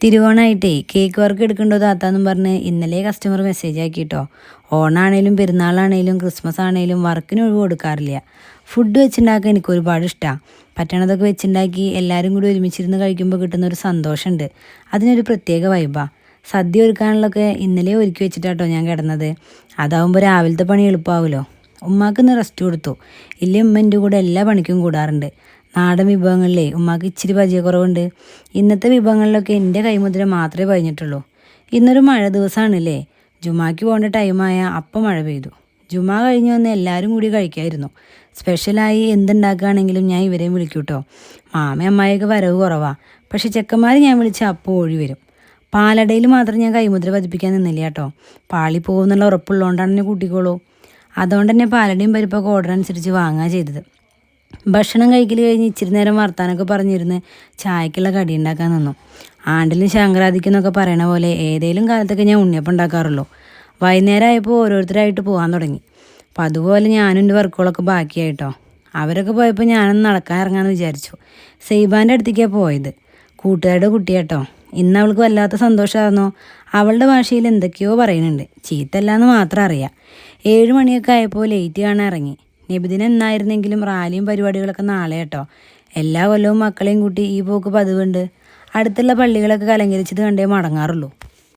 തിരുവോണമായിട്ടേ cake work എടുക്കണ്ടോ താത്താന്നും പറഞ്ഞ് ഇന്നലെ customer message ആക്കിട്ടോ. ഓണാണേലും പെരുന്നാളാണേലും Christmas ആണേലും വർക്കിന് ഒഴിവ് കൊടുക്കാറില്ല. ഫുഡ് വെച്ചുണ്ടാക്കാൻ എനിക്ക് ഒരുപാട് ഇഷ്ടമാണ്. പറ്റണതൊക്കെ വെച്ചുണ്ടാക്കി എല്ലാവരും കൂടി ഒരുമിച്ചിരുന്ന് കഴിക്കുമ്പോൾ കിട്ടുന്നൊരു സന്തോഷമുണ്ട്. അതിനൊരു പ്രത്യേക വൈബാണ്. സദ്യ ഒരുക്കാനുള്ളതൊക്കെ ഇന്നലെ ഒരുക്കി വെച്ചിട്ടാട്ടോ ഞാൻ കിടന്നത്. അതാവുമ്പോൾ രാവിലത്തെ പണി എളുപ്പമാവുമല്ലോ. ഉമ്മാക്ക് ഇന്ന് റെസ്റ്റ് കൊടുത്തു. ഇല്ലേ ഉമ്മ എൻ്റെ കൂടെ എല്ലാ പണിക്കും കൂടാറുണ്ട്. നാടൻ വിഭവങ്ങളിലേ ഉമ്മാക്ക് ഇച്ചിരി പരിചയക്കുറവുണ്ട്. ഇന്നത്തെ വിഭവങ്ങളിലൊക്കെ എൻ്റെ കൈമുദ്ര മാത്രമേ കഴിഞ്ഞിട്ടുള്ളൂ. ഇന്നൊരു മഴ ദിവസമാണല്ലേ. ജുമാക്ക് പോകേണ്ട ടൈമായ അപ്പം മഴ പെയ്തു. ജുമാ കഴിഞ്ഞ് വന്ന് എല്ലാവരും കൂടി കഴിക്കായിരുന്നു. സ്പെഷ്യലായി എന്തുണ്ടാക്കുകയാണെങ്കിലും ഞാൻ ഇവരെയും വിളിക്കൂട്ടോ. മാമ അമ്മായിയൊക്കെ വരവ് കുറവാണ്. പക്ഷെ ചെക്കന്മാർ ഞാൻ വിളിച്ച അപ്പം ഓടി വരും. പാലടയിൽ മാത്രം ഞാൻ കൈമുദ്ര പതിപ്പിക്കാൻ നിന്നില്ല കേട്ടോ. പാളി പോകുന്നുള്ള ഉറപ്പുള്ളതുകൊണ്ടാണ് എന്നെ കൂട്ടിക്കോളൂ. അതുകൊണ്ട് തന്നെ പാലടയും പരിപ്പൊക്കെ ഓർഡർ അനുസരിച്ച് വാങ്ങുക ചെയ്തത്. ഭക്ഷണം കഴിക്കൽ കഴിഞ്ഞ് ഇച്ചിരി നേരം വർത്താനൊക്കെ പറഞ്ഞിരുന്ന് ചായക്കുള്ള കടി ഉണ്ടാക്കാൻ നിന്നു. ആണ്ടിലും ശങ്കരാദിക്കെന്നൊക്കെ പറയണ പോലെ ഏതെങ്കിലും കാലത്തൊക്കെ ഞാൻ ഉണ്ണിയപ്പം ഉണ്ടാക്കാറുള്ളൂ. വൈകുന്നേരം ആയപ്പോൾ ഓരോരുത്തരായിട്ട് പോകാൻ തുടങ്ങി. അപ്പം അതുപോലെ ഞാനും എൻ്റെ വർക്കുകളൊക്കെ ബാക്കിയായിട്ടോ. അവരൊക്കെ പോയപ്പോൾ ഞാനൊന്ന് നടക്കാൻ ഇറങ്ങാമെന്ന് വിചാരിച്ചു. സെയ്ബാൻ്റെ അടുത്തേക്കാണ് പോയത്. കൂട്ടുകാരുടെ കുട്ടിയാട്ടോ. ഇന്ന് അവൾക്ക് വല്ലാത്ത സന്തോഷമായിരുന്നു. അവളുടെ ഭാഷയിൽ എന്തൊക്കെയോ പറയുന്നുണ്ട്. ചീത്തല്ലാന്ന് മാത്രം അറിയാം. 7 മണിയൊക്കെ ആയപ്പോൾ ലേറ്റ് കാണാൻ ഇറങ്ങി. നബിദിനം എന്നായിരുന്നെങ്കിലും റാലിയും പരിപാടികളൊക്കെ നാളെ കേട്ടോ. എല്ലാ കൊല്ലവും മക്കളെയും കൂട്ടി ഈ പോക്ക് പതിവുണ്ട്. അടുത്തുള്ള പള്ളികളൊക്കെ അലങ്കരിച്ചത് കണ്ടേ മടങ്ങാറുള്ളൂ.